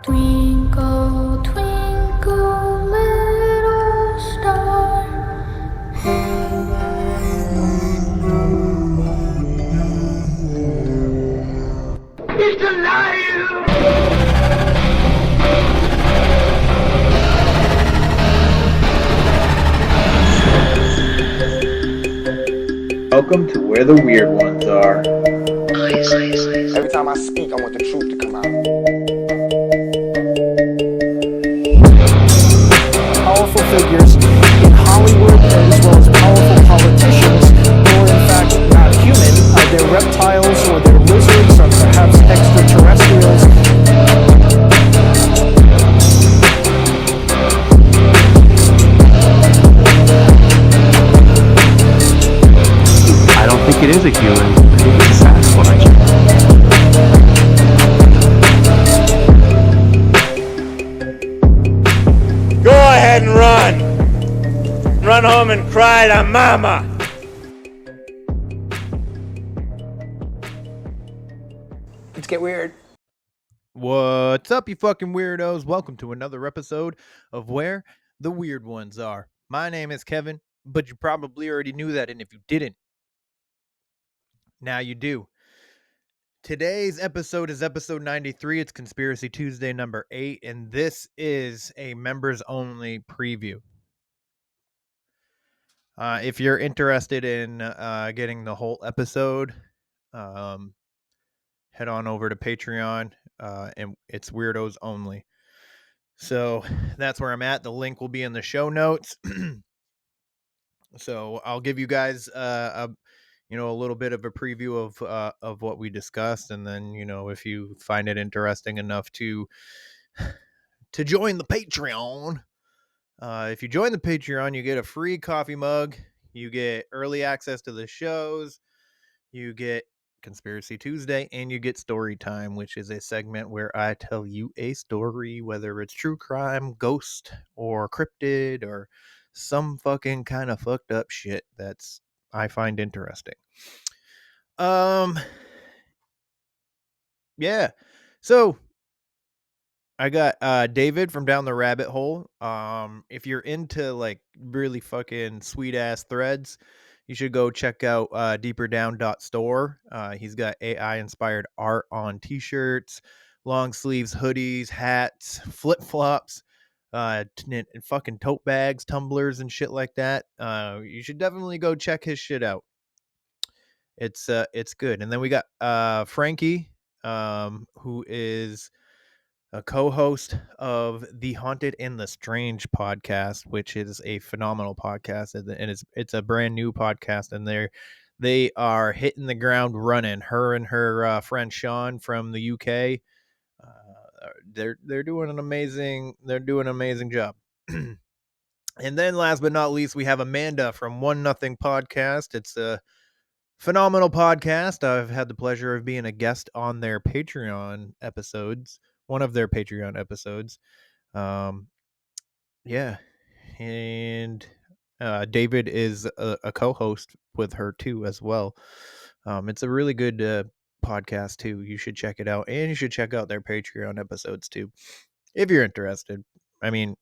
Twinkle, twinkle, little star. He's alive! Welcome to where the weird ones are. Every time I speak, I want the truth to come out. Powerful figures in Hollywood as well as powerful politicians who are in fact not human. They're reptiles or they're lizards or perhaps extraterrestrials. I don't think it is a human. I think it's a Sasquatch. Go ahead and run. Run home and cry to mama. Let's get weird. What's up, you fucking weirdos? Welcome to another episode of Where the Weird Ones Are. My name is Kevin, but you probably already knew that, and if you didn't, now you do. Today's episode is episode 93. It's Conspiracy Tuesday number 8, and this is a members-only preview. If you're interested in getting the whole episode, head on over to Patreon, and it's Weirdos only. So that's where I'm at. The link will be in the show notes. So I'll give you guys a little bit of a preview of what we discussed, and then if you find it interesting enough to join the Patreon, if you join the Patreon, you get a free coffee mug, you get early access to the shows, you get Conspiracy Tuesday, and you get Story Time, which is a segment where I tell you a story, whether it's true crime, ghost, or cryptid, or some fucking kind of fucked up shit that's I find interesting. Yeah. So I got David from Down the Rabbit Hole. If you're into like really fucking sweet ass threads, you should go check out deeperdown.store. He's got AI inspired art on t-shirts, long sleeves, hoodies, hats, flip-flops, and fucking tote bags, tumblers, and shit like that. You should definitely go check his shit out. It's good. And then we got Frankie, who is a co-host of the Haunted and the Strange podcast, which is a phenomenal podcast, and it's a brand new podcast, and they are hitting the ground running. Her and her friend Sean from the UK, they're doing an amazing job. And then last but not least, we have Amanda from One Nothing Podcast. It's a phenomenal podcast. I've had the pleasure of being a guest on their Patreon episodes. One of their Patreon episodes. Yeah. And David is a co-host with her too as well. It's a really good podcast too. You should check it out. And you should check out their Patreon episodes too, if you're interested. I mean,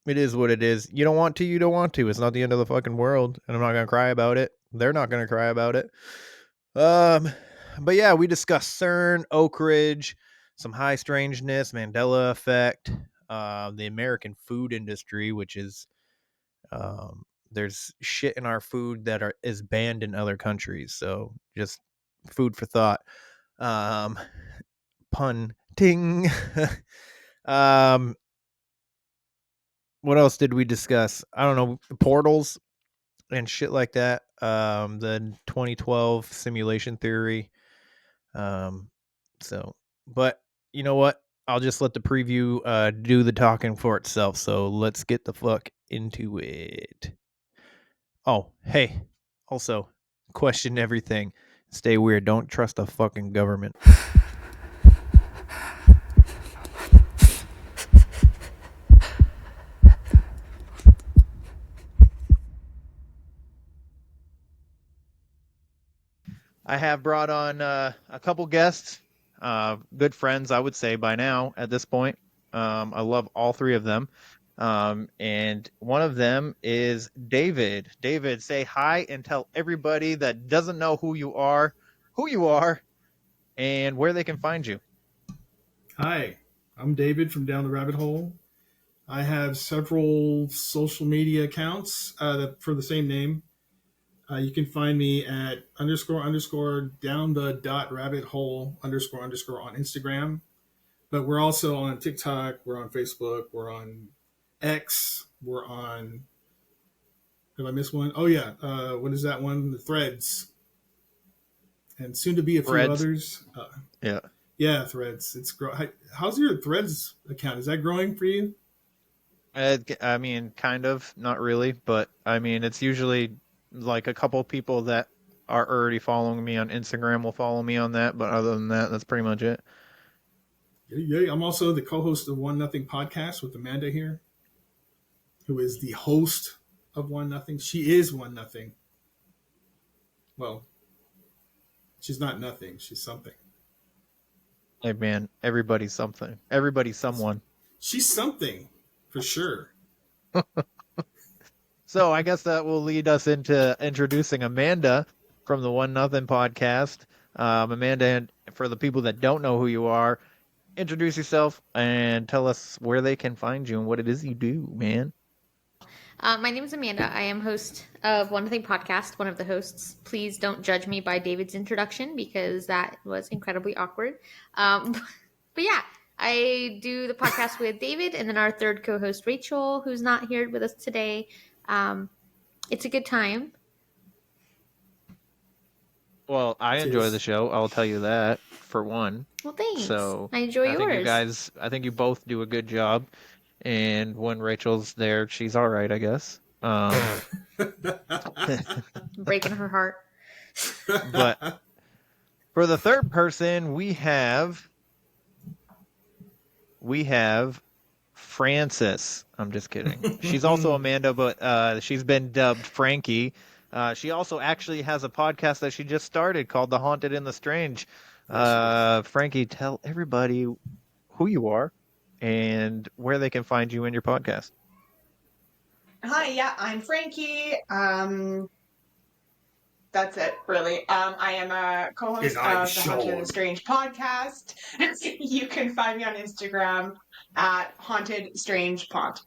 it is what it is. You don't want to. It's not the end of the fucking world. And I'm not going to cry about it. They're not going to cry about it. But yeah, we discussed CERN, Oak Ridge, some high strangeness, Mandela effect, the American food industry, which is there's shit in our food that is banned in other countries. So just food for thought. Pun ting. What else did we discuss? I don't know, portals and shit like that. The 2012 simulation theory. But you know what? I'll just let the preview do the talking for itself. So let's get the fuck into it. Oh, hey. Also, question everything. Stay weird. Don't trust the fucking government. I have brought on a couple guests. good friends, I would say, by now at this point. I love all three of them. And one of them is David. David, say hi and tell everybody that doesn't know who you are, and where they can find you. Hi, I'm David from Down the Rabbit Hole. I have several social media accounts for the same name. You can find me at _ down the dot rabbit hole _ on Instagram. But we're also on TikTok, we're on Facebook, we're on X, we're on. Have I missed one? Oh yeah, what is that one? The Threads, and soon to be a few Threads. others. Yeah. Yeah, Threads. How's your Threads account? Is that growing for you? I mean, kind of, not really, but I mean, it's usually like a couple people that are already following me on Instagram will follow me on that, but other than that, that's pretty much it. Yeah, I'm also the co-host of One Nothing podcast with Amanda here, who is the host of One Nothing. She is One Nothing. Well, she's not nothing. She's something. Hey man, everybody's something. Everybody's someone. She's something, for sure. So I guess that will lead us into introducing Amanda from the One Nothing podcast. Amanda, and for the people that don't know who you are, introduce yourself and tell us where they can find you and what it is you do, man. My name is Amanda. I am host of One Thing Podcast, one of the hosts. Please don't judge me by David's introduction because that was incredibly awkward. But yeah, I do the podcast with David and then our third co-host, Rachel, who's not here with us today. It's a good time. Well, I enjoy the show. I'll tell you that, for one. Well, thanks. So I enjoy yours. I think you both do a good job. And when Rachel's there, she's all right, I guess. Breaking her heart. But for the third person, we have Frances. I'm just kidding. She's also Amanda, but she's been dubbed Frankie. She also actually has a podcast that she just started called The Haunted and the Strange. Frankie, tell everybody who you are and where they can find you in your podcast. Hi, yeah, I'm Frankie. That's it, really. I am a co-host of the Haunted and the Strange podcast. You can find me on Instagram at Haunted Strange Pod.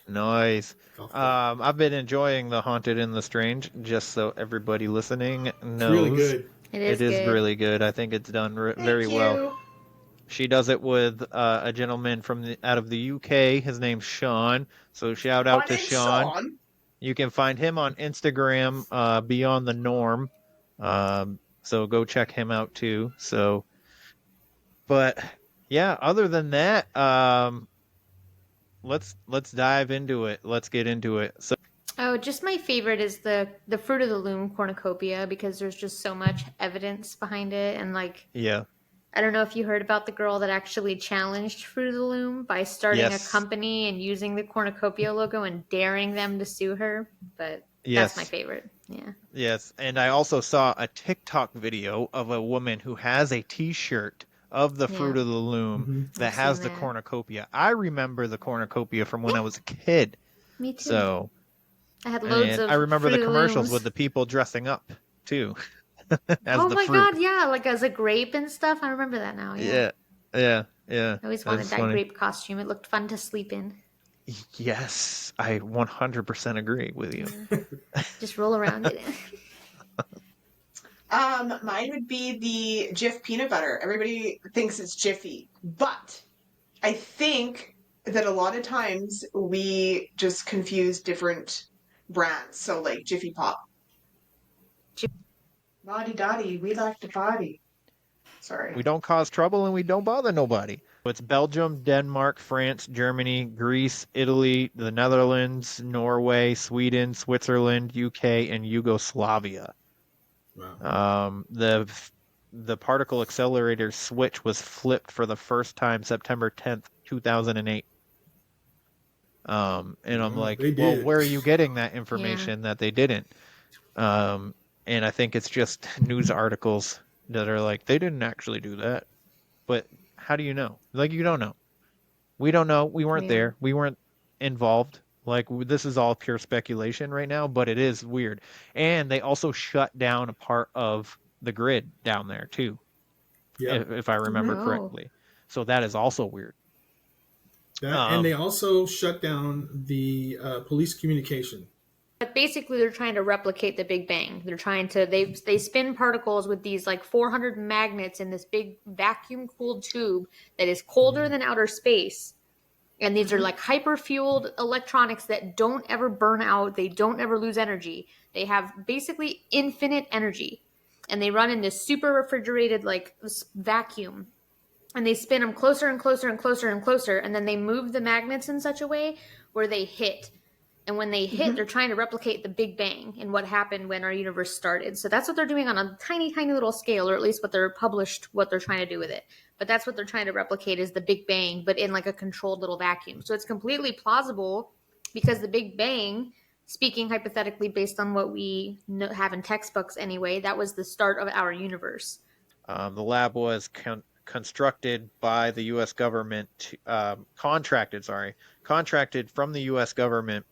Nice. I've been enjoying The Haunted and the Strange, just so everybody listening knows. It's really good. It is really good. I think it's done very well. She does it with a gentleman out of the UK. His name's Sean. So shout out to Sean. You can find him on Instagram, Beyond the Norm. So go check him out too. So, but yeah, other than that, let's dive into it. Let's get into it. So. Oh, just my favorite is the Fruit of the Loom cornucopia because there's just so much evidence behind it and like. Yeah. I don't know if you heard about the girl that actually challenged Fruit of the Loom by starting a company and using the cornucopia logo and daring them to sue her, but that's my favorite. Yeah. Yes, and I also saw a TikTok video of a woman who has a T-shirt of the Fruit of the Loom that has the cornucopia. I remember the cornucopia from when I was a kid. Me too. So I had loads of I remember Fruit the of commercials Looms. with the people dressing up too. Oh my god, yeah, like as a grape and stuff. I remember that now. Yeah. I always wanted that grape costume. It looked fun to sleep in. Yes, I 100% agree with you. Just roll around in it. Mine would be the Jif peanut butter. Everybody thinks it's Jiffy, but I think that a lot of times we just confuse different brands. So like Jiffy Pop. Naughty Dotty, we like to party. Sorry. We don't cause trouble and we don't bother nobody. It's Belgium, Denmark, France, Germany, Greece, Italy, the Netherlands, Norway, Sweden, Switzerland, UK, and Yugoslavia. Wow. The particle accelerator switch was flipped for the first time September 10th, 2008. And I'm like, well, where are you getting that information that they didn't? And I think it's just news articles that are like, they didn't actually do that. But how do you know? Like, you don't know. We don't know. We weren't there. We weren't involved. Like, this is all pure speculation right now, but it is weird. And they also shut down a part of the grid down there too, if I remember correctly. So that is also weird. And they also shut down the police communication. But basically, they're trying to replicate the Big Bang. They're trying to they spin particles with these like 400 magnets in this big vacuum cooled tube that is colder than outer space. And these are like hyper fueled electronics that don't ever burn out. They don't ever lose energy. They have basically infinite energy, and they run in this super refrigerated like vacuum. And they spin them closer and closer and closer and closer, and then they move the magnets in such a way where they hit. And when they hit, they're trying to replicate the Big Bang and what happened when our universe started. So that's what they're doing on a tiny, tiny little scale, or at least what they're published, what they're trying to do with it. But that's what they're trying to replicate is the Big Bang, but in like a controlled little vacuum. So it's completely plausible because the Big Bang, speaking hypothetically based on what we have in textbooks anyway, that was the start of our universe. The lab was constructed by the U.S. government, contracted from the U.S. government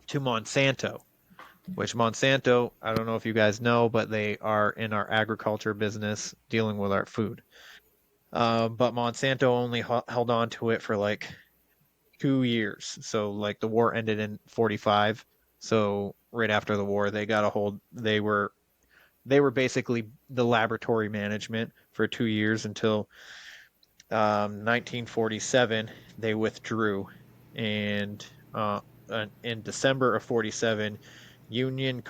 to Monsanto, which Monsanto, I don't know if you guys know, but they are in our agriculture business dealing with our food. But Monsanto only held on to it for like 2 years. So like the war ended in 1945. So right after the war, they got a hold. They were basically the laboratory management for 2 years until 1947. They withdrew, and in December of 1947, Union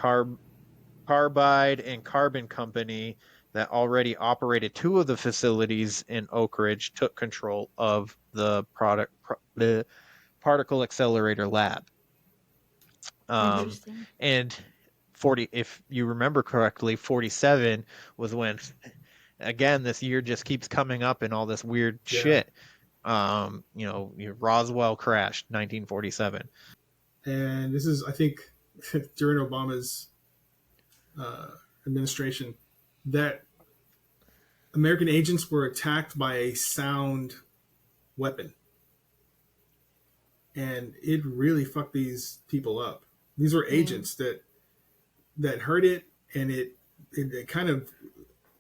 Carbide and Carbon Company, that already operated 2 of the facilities in Oak Ridge, took control of the particle accelerator lab. And if you remember correctly, 1947 was when, again, this year just keeps coming up in all this weird shit. Roswell crashed, 1947. And this is, I think, during Obama's administration, that American agents were attacked by a sound weapon. And it really fucked these people up. These were agents that heard it, and it kind of,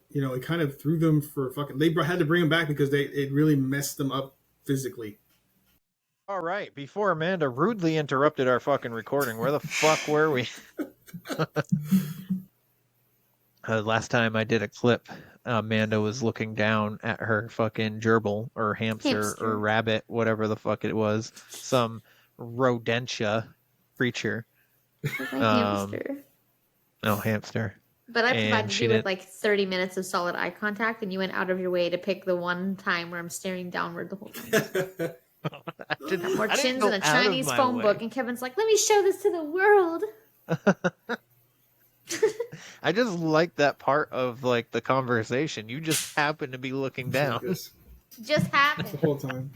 it kind of threw them for fucking. They had to bring them back because it really messed them up physically. All right, before Amanda rudely interrupted our fucking recording, where the fuck were we? Last time I did a clip, Amanda was looking down at her fucking gerbil or hamster or rabbit, whatever the fuck it was, some rodentia creature. Hamster. No, hamster. But I provided you with like 30 minutes of solid eye contact, and you went out of your way to pick the one time where I'm staring downward the whole time. More chins than a Chinese phone book, and Kevin's like, "Let me show this to the world." I just like that part of like the conversation. You just happen to be looking down. Just happened the whole time.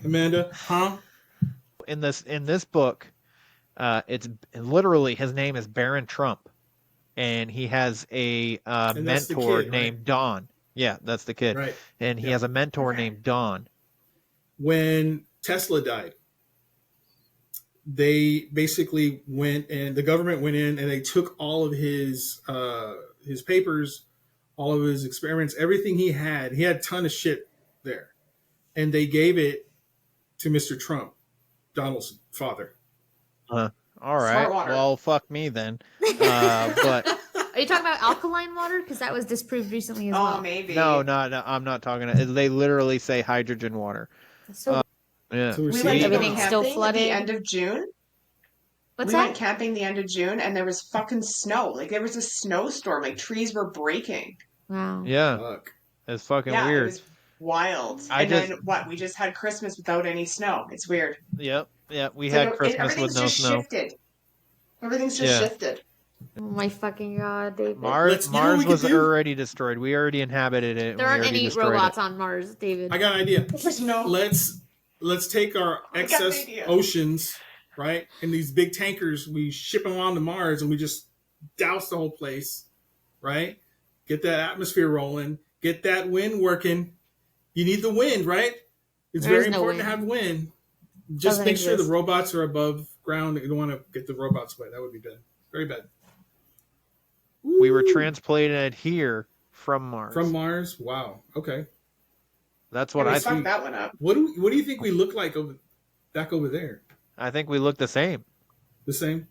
Amanda, huh? In this book, it's literally, his name is Baron Trump, and he has a mentor named Don. Yeah, that's the kid. Right. And he has a mentor named Don. When Tesla died, they basically went, and the government went in and they took all of his papers, all of his experiments, everything he had. He had a ton of shit there. And they gave it to Mr. Trump, Donald's father. All right. Well, fuck me then. But are you talking about alkaline water? Because that was disproved recently as well. Oh, maybe. No, I'm not talking. They literally say hydrogen water. So yeah. So we went everything's still flooded. At the end of June. What's we that? went camping the end of June, and there was fucking snow. Like, there was a snowstorm. Like, trees were breaking. Wow. Yeah. Fuck. It's fucking Yeah, weird. it was wild. Then what? We just had Christmas without any snow. It's weird. Yep. Yeah, we had Christmas with no snow. Shifted. Everything's just shifted. Oh my fucking god, David. Mars was already destroyed. We already inhabited it. There aren't any robots on Mars, David. I got an idea. No. Let's take our excess oceans, right, and these big tankers. We ship them on to Mars, and we just douse the whole place right? Get that atmosphere rolling. Get that wind working. You need the wind, right? It's There is very no important to wind. have wind. Just Doesn't make sure the exist. robots are above ground. You don't want to get the robots wet. That would be bad. Very bad. We were Woo! transplanted here from Mars. From Mars. Wow. Okay. That's Yeah, what we I fucked think. that one up. What do you think we look like back over there? I think we look the same. The same?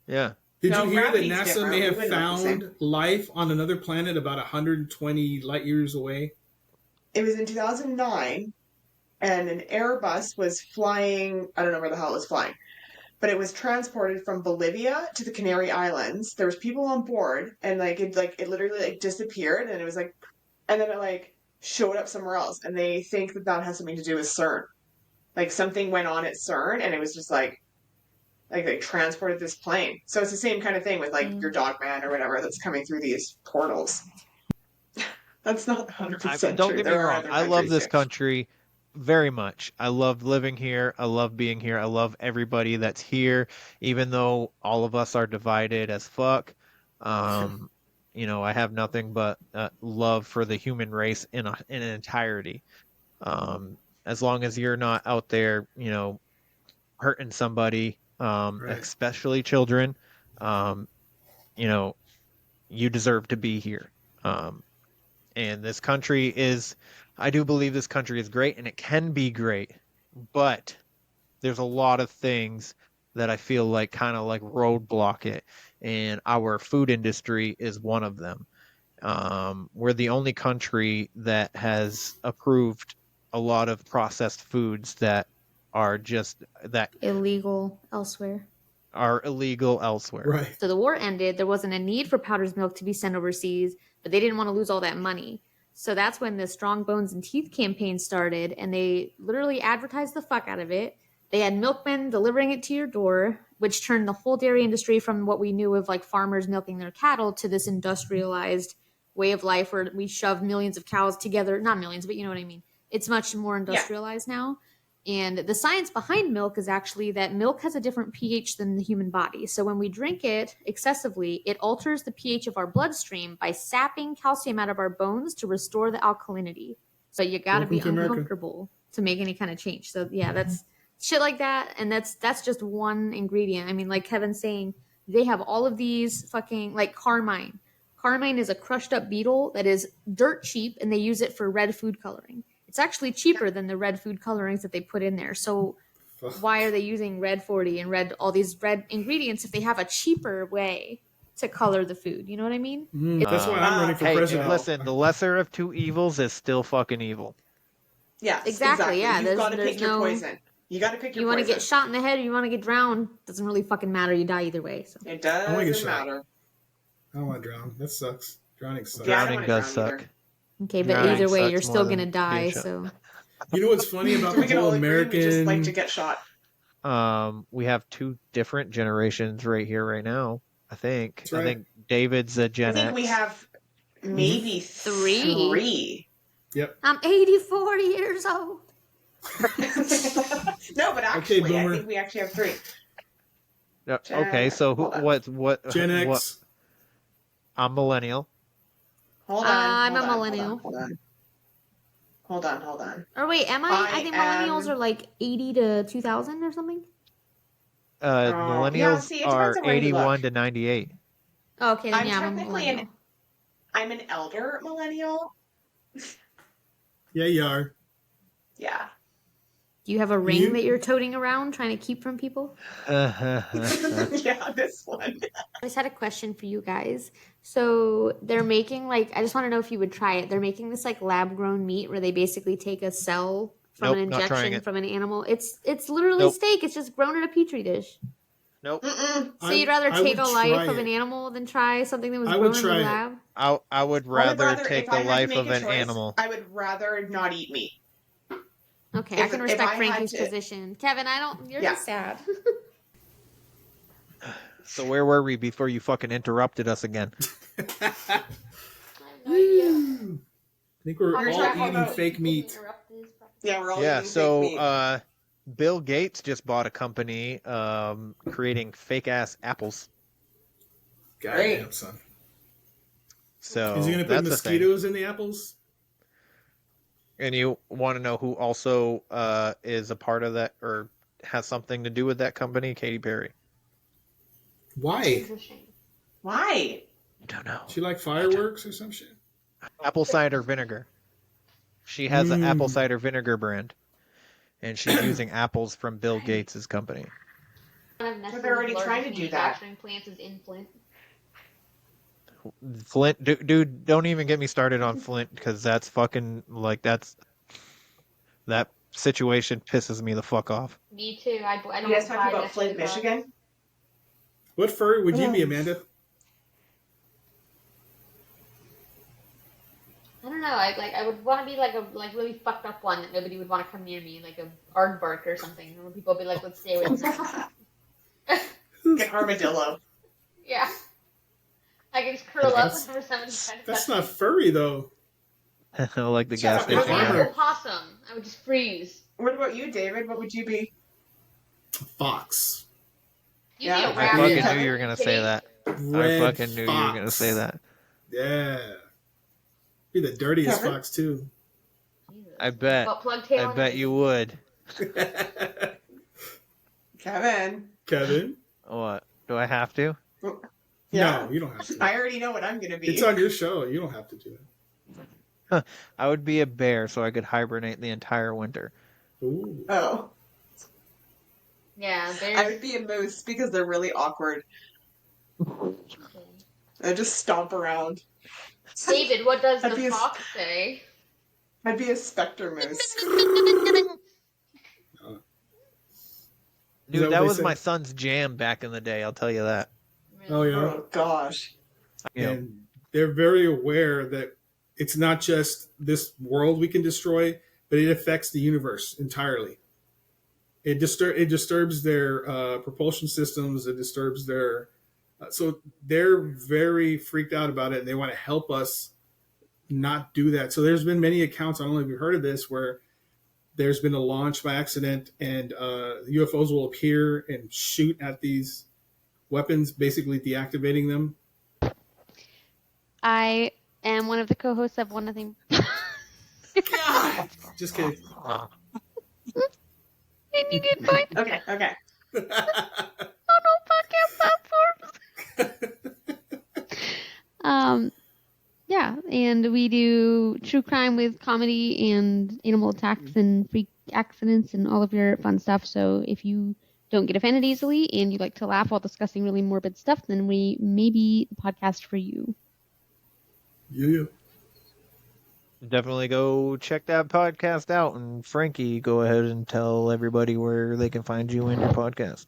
Yeah. Did No, you hear that gravity's NASA different. may We have wouldn't look the same. found life on another planet about 120 light years away? It was in 2009, and an Airbus was flying. I don't know where the hell it was flying, but it was transported from Bolivia to the Canary Islands. There was people on board, and it literally like disappeared, and it was like, and then it like showed up somewhere else, and they think that has something to do with CERN. Like something went on at CERN, and it was just like they transported this plane. So it's the same kind of thing with like your Dogman or whatever that's coming through these portals. That's not 100% Don't true. get me There are wrong. other I love countries this too. country very much. I love living here. I love being here. I love everybody that's here, even though all of us are divided as fuck. I have nothing but love for the human race in an entirety. As long as you're not out there, hurting somebody, Right. especially children, you deserve to be here. And this country I do believe this country is great and it can be great, but there's a lot of things that I feel like kind of like roadblock it. And our food industry is one of them. We're the only country that has approved a lot of processed foods that are illegal elsewhere. Are illegal elsewhere. Right. So the war ended. There wasn't a need for powdered milk to be sent overseas, but they didn't want to lose all that money. So that's when the Strong Bones and Teeth campaign started, and they literally advertised the fuck out of it. They had milkmen delivering it to your door, which turned the whole dairy industry from what we knew of like farmers milking their cattle to this industrialized way of life where we shove millions of cows together. Not millions, but you know what I mean. It's much more industrialized now. And the science behind milk is actually that milk has a different pH than the human body. So when we drink it excessively, it alters the pH of our bloodstream by sapping calcium out of our bones to restore the alkalinity. So you got to be uncomfortable to make any kind of change. So yeah, that's shit like that. And that's just one ingredient. I mean, like Kevin's saying, they have all of these fucking like carmine. Carmine is a crushed up beetle that is dirt cheap, and they use it for red food coloring. It's actually cheaper than the red food colorings that they put in there. So why are they using red 40 and all these red ingredients if they have a cheaper way to color the food? You know what I mean? That's why I'm running for president. Listen, the lesser of two evils is still fucking evil. Yeah, exactly. Yeah, you've got to pick your poison. You got to pick your poison. You want to get shot in the head or you want to get drowned? Doesn't really fucking matter. You die either way. So. It doesn't matter. I don't want to drown. That sucks. Drowning sucks. Drowning does suck. Either. Okay, but either way, you're still gonna die. So, you know what's funny about the whole American? We just like to get shot. We have two different generations right here, right now. I think. That's right. I think David's a Gen X. I think we have maybe three. Yep. I'm 84 years old. No, but actually, okay, I think we actually have three. Okay, so what? Gen X. I'm millennial. Hold on. I'm a millennial. Hold on. Or wait, am I? I think millennials are like 80 to 2000 or something. Millennials are 81 to 98. Oh, okay, then I'm I'm a millennial. I'm an elder millennial. Yeah, you are. Yeah. Do you have a ring that you're toting around trying to keep from people? Yeah, this one. I just had a question for you guys. So they're making I just want to know if you would try it. They're making this lab grown meat where they basically take a cell from an injection from an animal. It's literally steak. It's just grown in a petri dish. Nope. So you'd rather take a life of an animal than try something that was grown in the lab? I would rather take the life of an animal. I would rather not eat meat. Okay, I can respect Frankie's position. Kevin, you're just sad. So where were we before you fucking interrupted us again? I think we're all eating fake meat. Yeah, we're all eating fake meat. Bill Gates just bought a company creating fake ass apples. Goddamn, son. So Is he going to put that's a thing. mosquitoes in the apples? And you want to know who also is a part of that or has something to do with that company? Katy Perry. Why? Interesting. Why? Don't know. She like fireworks or some shit? Apple cider vinegar. She has an apple cider vinegar brand, and she's using apples from Bill Gates' company. One of They're already Nestle's trying to largest do that. manufacturing plants is in Flint. Flint, dude, don't even get me started on Flint because that's fucking like that situation pisses me the fuck off. Me too. I don't You guys talking buy about Nestle Flint, products. Michigan? What furry would you be, Amanda? I don't know. I would want to be like a really fucked up one that nobody would want to come near me, like a aardvark or something. Where people would be like, "Let's stay away from that." Get armadillo. Yeah. I can just curl up whenever someone's trying to That's touch not me. furry though. Like the gas up, station. you're guy. Opossum. I would just freeze. What about you, David? What would you be? Fox. You'd Yeah, be a I rabbit. fucking knew you were gonna say that. Red I fucking knew you were gonna fox. say that. Yeah. Be the dirtiest Kevin? fox too. I bet. Butt plug tail I and bet you would. Kevin. Kevin? What? Do I have to? Yeah. No, you don't have to. I already know what I'm going to be. It's on your show. You don't have to do it. I would be a bear so I could hibernate the entire winter. Ooh. Oh. Yeah, I would be a moose because they're really awkward. I just stomp around. David, what does I'd the be a- fox say? I'd be a specter moose. Is that Dude, what that they was say? my son's jam back in the day, I'll tell you that. Oh yeah. Oh, gosh. Yeah. And they're very aware that it's not just this world we can destroy, but it affects the universe entirely. It disturbs their propulsion systems. It disturbs their so they're very freaked out about it, and they want to help us not do that. So there's been many accounts. I don't know if you've heard of this, where there's been a launch by accident, and UFOs will appear and shoot at these weapons, basically deactivating them. I am one of the co-hosts of One Nothing. Just kidding. And you can find Okay. on all podcast platforms. Yeah, and we do true crime with comedy and animal attacks and freak accidents and all of your fun stuff. So if you don't get offended easily and you like to laugh while discussing really morbid stuff, then we may be the podcast for you. Yeah. Definitely go check that podcast out. And Frankie, go ahead and tell everybody where they can find you and your podcast.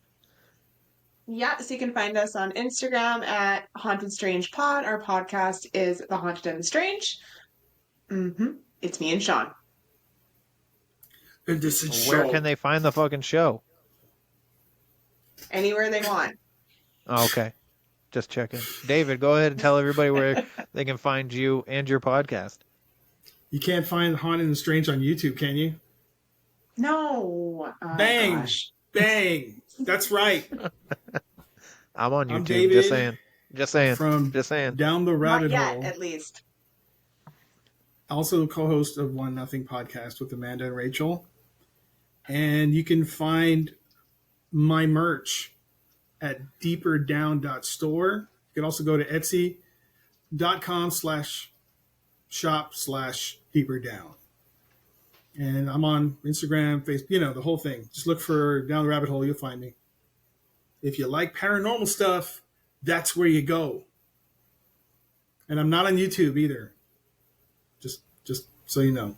Yeah, so you can find us on Instagram at Haunted Strange Pod. Our podcast is The Haunted and the Strange. It's me and Sean. And this is Where show. can they find the fucking show? Anywhere they want. Oh, okay. Just checking. David, go ahead and tell everybody where they can find you and your podcast. You can't find Haunted and Strange on YouTube, can you? No. Bang! Gosh. Bang! That's right. I'm on YouTube. I'm David just saying. Just saying. From just saying. Down the Rabbit Not yet, Hole. at least. Also co-host of One Nothing Podcast with Amanda and Rachel. And you can find my merch at deeperdown.store. You can also go to etsy.com/shop/deeperdown. And I'm on Instagram, Facebook, the whole thing. Just look for Down the Rabbit Hole, you'll find me. If you like paranormal stuff, that's where you go. And I'm not on YouTube either. Just so you know.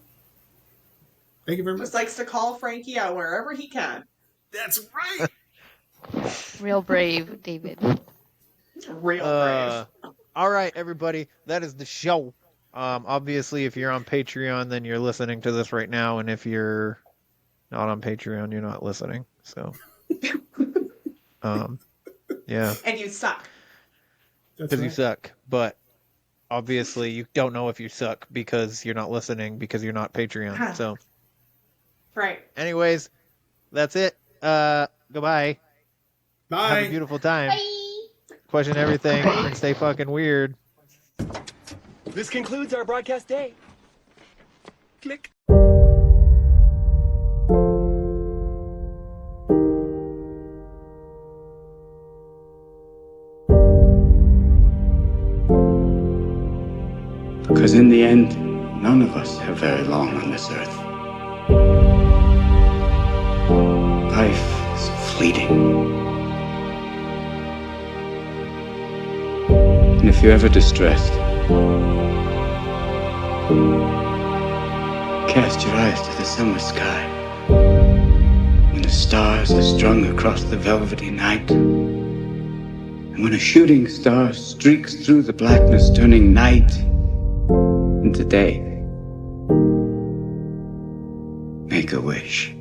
Thank you very much. Just likes to call Frankie out wherever he can. That's right. Real brave, David. Real brave. All right, everybody. That is the show. Obviously, if you're on Patreon, then you're listening to this right now. And if you're not on Patreon, you're not listening. So, yeah. And you suck. Because you suck. But obviously, you don't know if you suck because you're not listening because you're not Patreon. So, Right. anyways, that's it. Goodbye. Bye. Have a beautiful time. Bye. Question everything and stay fucking weird. This concludes our broadcast day. Click. Because in the end, none of us have very long on this earth. Life is fleeting. And if you're ever distressed, cast your eyes to the summer sky. When the stars are strung across the velvety night, and when a shooting star streaks through the blackness, turning night into day, make a wish.